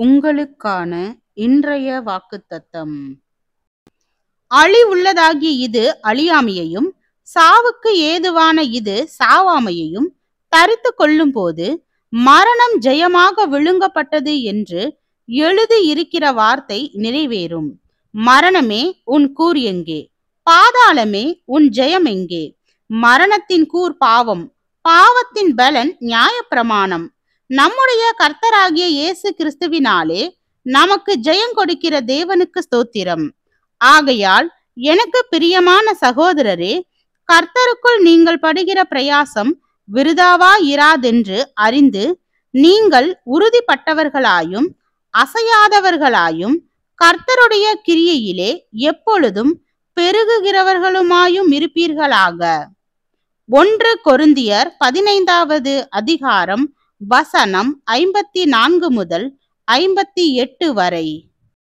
உங்களுக்கான இன்றைய வாக்குத்தத்தம். அழிவுள்ளதாகிய இது அழியாமையையும் சாவுக்கு ஏதுவான இது சாவாமையையும் தரித்து கொள்ளும் போது மரணம் ஜெயமாக விழுங்கப்பட்டது என்று எழுதி இருக்கிற வார்த்தை நிறைவேறும். மரணமே உன் கூர் எங்கே? பாதாளமே உன் ஜெயம் எங்கே? மரணத்தின் கூர் பாவம், பாவத்தின் பலன் நியாயப்பிரமாணம். நம்முடைய கர்த்தராகிய இயேசு கிறிஸ்துவினாலே நமக்கு ஜெயம் கொடுக்கிற தேவனுக்கு ஸ்தோத்திரம். ஆகையால் எனக்கு பிரியமான சகோதரரே, கர்த்தருக்குள் நீங்கள் படுகிற பிரயாசம் விருதாவா இராதென்று அறிந்து நீங்கள் உறுதிப்பட்டவர்களாயும் அசையாதவர்களாயும் கர்த்தருடைய கிரியையிலே எப்பொழுதும் பெருகுகிறவர்களுமாயும் இருப்பீர்களாக. 1 கொரிந்தியர் 15வது அதிகாரம் வசனம் 54 முதல் 58 வரை.